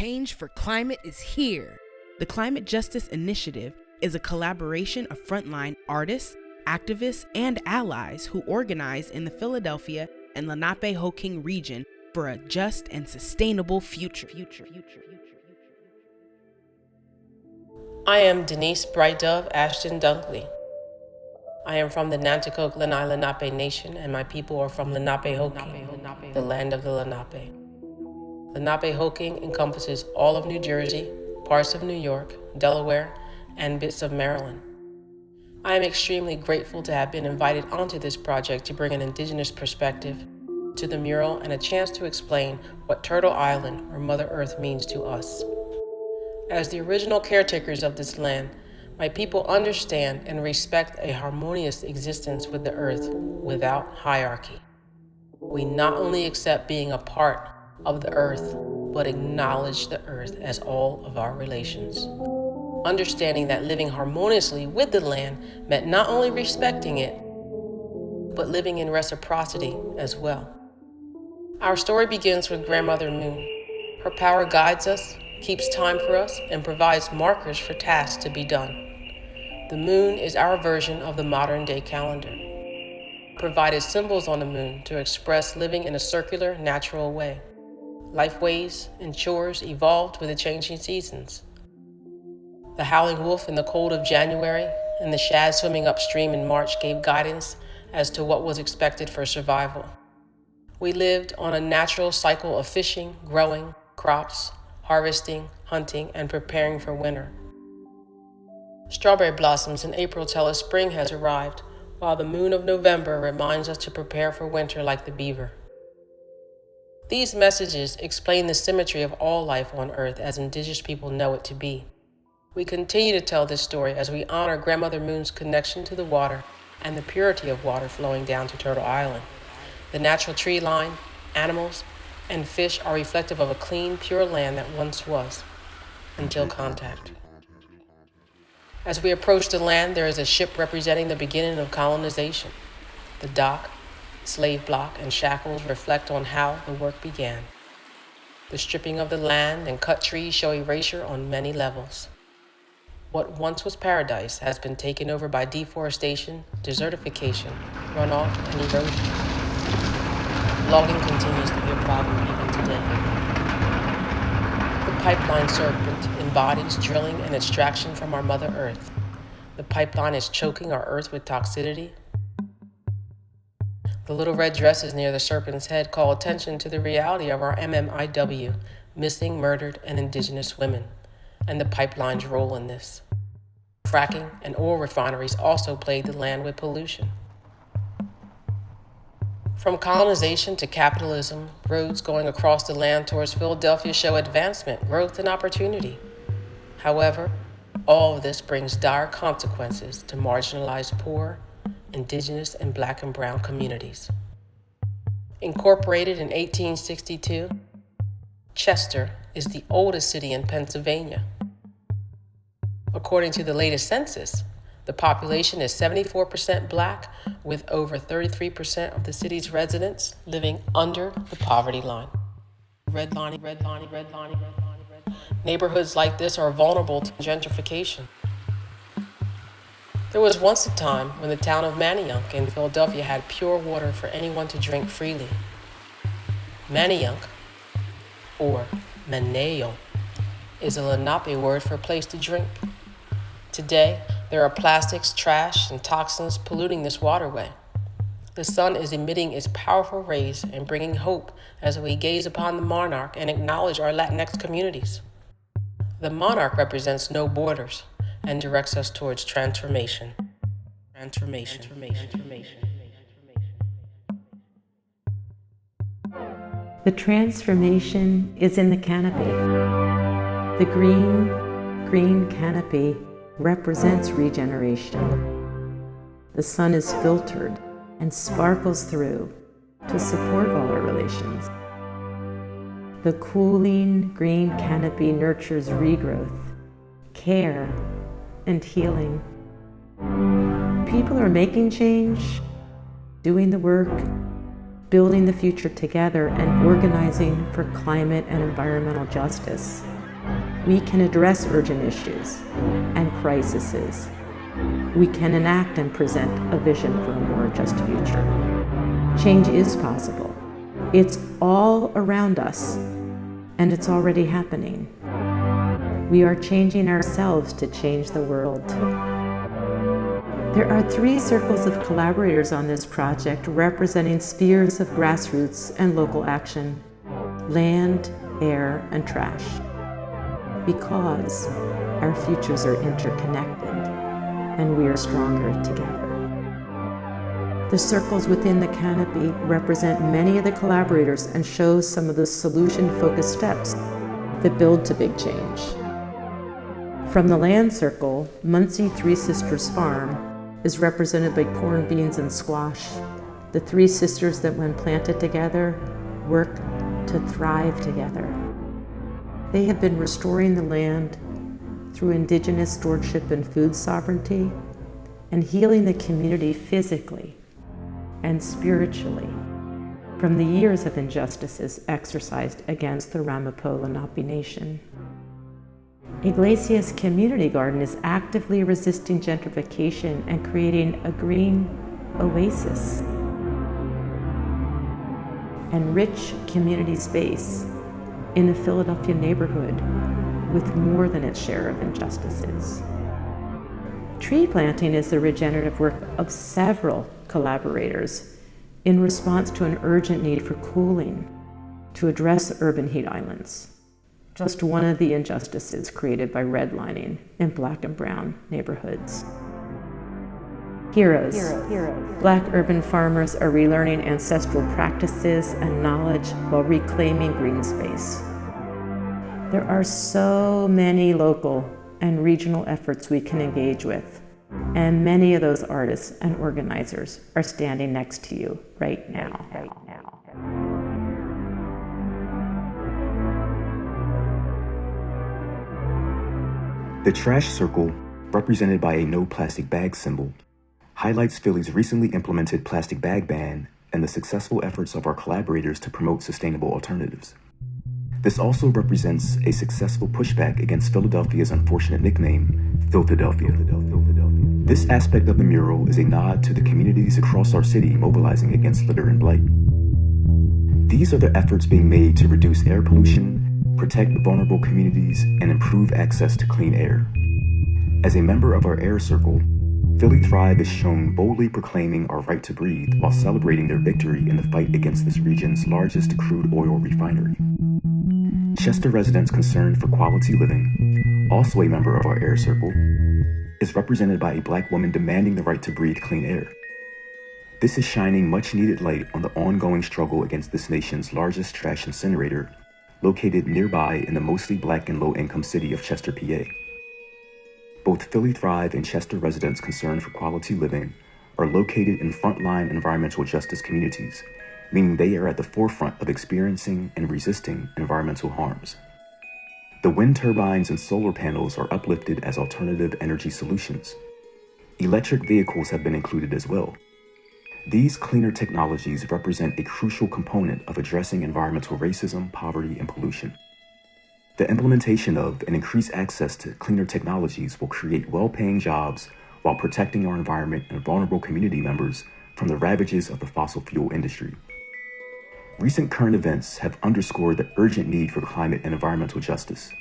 change for climate is here. The Climate Justice Initiative is a collaboration of frontline artists, activists, and allies who organize in the Philadelphia and Lenapehoking region for a just and sustainable future. I am Denise Bright Dove Ashton-Dunkley. I am from the Nanticoke Lanai Lenape Nation, and my people are from Lenapehoking, the land of the Lenape. Lenapehoking encompasses all of New Jersey, parts of New York, Delaware, and bits of Maryland. I am extremely grateful to have been invited onto this project to bring an indigenous perspective to the mural and a chance to explain what Turtle Island, or Mother Earth, means to us. As the original caretakers of this land, my people understand and respect a harmonious existence with the earth without hierarchy. We not only accept being a part of the earth, but acknowledge the earth as all of our relations. Understanding that living harmoniously with the land meant not only respecting it, but living in reciprocity as well. Our story begins with Grandmother Moon. Her power guides us, keeps time for us, and provides markers for tasks to be done. The moon is our version of the modern-day calendar. Provided symbols on the moon to express living in a circular, natural way. Life ways and chores evolved with the changing seasons. The howling wolf in the cold of January and the shad swimming upstream in March gave guidance as to what was expected for survival. We lived on a natural cycle of fishing, growing, crops, harvesting, hunting, and preparing for winter. Strawberry blossoms in April tell us spring has arrived, while the moon of November reminds us to prepare for winter like the beaver. These messages explain the symmetry of all life on Earth as indigenous people know it to be. We continue to tell this story as we honor Grandmother Moon's connection to the water and the purity of water flowing down to Turtle Island. The natural tree line, animals, and fish are reflective of a clean, pure land that once was, until contact. As we approach the land, there is a ship representing the beginning of colonization. The dock, slave block, and shackles reflect on how the work began. The stripping of the land and cut trees show erasure on many levels. What once was paradise has been taken over by deforestation, desertification, runoff, and erosion. Logging continues to be a problem even today. The pipeline serpent embodies drilling and extraction from our Mother Earth. The pipeline is choking our Earth with toxicity. The little red dresses near the serpent's head call attention to the reality of our MMIW, missing, murdered, and indigenous women, and the pipeline's role in this. Fracking and oil refineries also plague the land with pollution. From colonization to capitalism, roads going across the land towards Philadelphia show advancement, growth, and opportunity. However, all of this brings dire consequences to marginalized poor, indigenous, and Black and brown communities. Incorporated in 1862, Chester is the oldest city in Pennsylvania. According to the latest census, the population is 74% Black, with over 33% of the city's residents living under the poverty line. Redlining. Neighborhoods like this are vulnerable to gentrification. There was once a time when the town of Manayunk in Philadelphia had pure water for anyone to drink freely. Manayunk, or Manayo, is a Lenape word for a place to drink. Today, there are plastics, trash, and toxins polluting this waterway. The sun is emitting its powerful rays and bringing hope as we gaze upon the monarch and acknowledge our Latinx communities. The monarch represents no borders and directs us towards transformation. The transformation is in the canopy. The green canopy represents regeneration. The sun is filtered and sparkles through to support all our relations. The cooling green canopy nurtures regrowth, care, and healing. People are making change, doing the work, building the future together, and organizing for climate and environmental justice. we can address urgent issues and crises. We can enact and present a vision for a more just future. Change is possible. It's all around us, and it's already happening. We are changing ourselves to change the world. There are 3 circles of collaborators on this project representing spheres of grassroots and local action: land, air, and trash. Because our futures are interconnected, and we are stronger together. The circles within the canopy represent many of the collaborators and show some of the solution-focused steps that build to big change. From the land circle, Muncie Three Sisters Farm is represented by corn, beans, and squash. The 3 sisters that, when planted together, work to thrive together. They have been restoring the land through indigenous stewardship and food sovereignty, and healing the community physically and spiritually from the years of injustices exercised against the Ramapo Lenape Nation. Iglesias Community Garden is actively resisting gentrification and creating a green oasis and rich community space in a Philadelphia neighborhood with more than its share of injustices. Tree planting is the regenerative work of several collaborators in response to an urgent need for cooling to address urban heat islands, just one of the injustices created by redlining in Black and brown neighborhoods. Heroes. Black urban farmers are relearning ancestral practices and knowledge while reclaiming green space. There are so many local and regional efforts we can engage with, and many of those artists and organizers are standing next to you right now. The trash circle, represented by a no plastic bag symbol, highlights Philly's recently implemented plastic bag ban and the successful efforts of our collaborators to promote sustainable alternatives. This also represents a successful pushback against Philadelphia's unfortunate nickname, Philadelphia. This aspect of the mural is a nod to the communities across our city mobilizing against litter and blight. These are the efforts being made to reduce air pollution, protect vulnerable communities, and improve access to clean air. As a member of our air circle, Philly Thrive is shown boldly proclaiming our right to breathe while celebrating their victory in the fight against this region's largest crude oil refinery. Chester Residents Concerned for Quality Living, also a member of our air circle, is represented by a Black woman demanding the right to breathe clean air. This is shining much needed light on the ongoing struggle against this nation's largest trash incinerator, located nearby in the mostly Black and low-income city of Chester, PA. Both Philly Thrive and Chester Residents Concerned for Quality Living are located in frontline environmental justice communities, meaning they are at the forefront of experiencing and resisting environmental harms. The wind turbines and solar panels are uplifted as alternative energy solutions. Electric vehicles have been included as well. These cleaner technologies represent a crucial component of addressing environmental racism, poverty, and pollution. The implementation of and increased access to cleaner technologies will create well-paying jobs while protecting our environment and vulnerable community members from the ravages of the fossil fuel industry. Recent current events have underscored the urgent need for climate and environmental justice.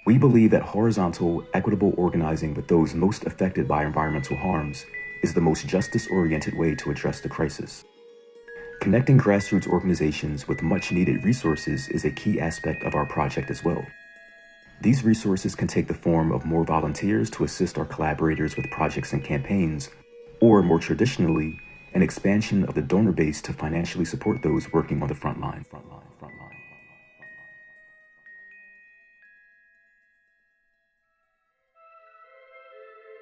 We believe that horizontal, equitable organizing with those most affected by environmental harms is the most justice-oriented way to address the crisis. Connecting grassroots organizations with much-needed resources is a key aspect of our project as well. These resources can take the form of more volunteers to assist our collaborators with projects and campaigns, or more traditionally, an expansion of the donor base to financially support those working on the front line.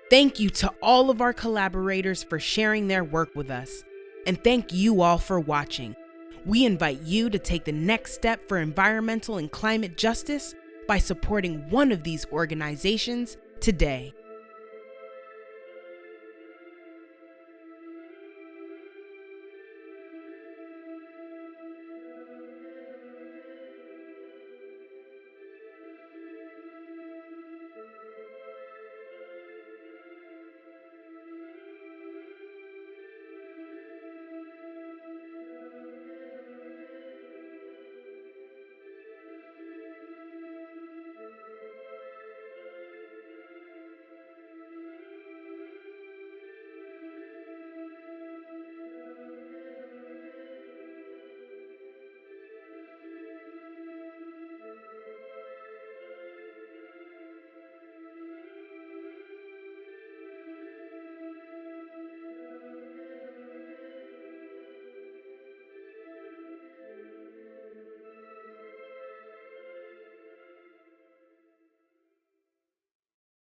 Thank you to all of our collaborators for sharing their work with us. And thank you all for watching. We invite you to take the next step for environmental and climate justice by supporting one of these organizations today.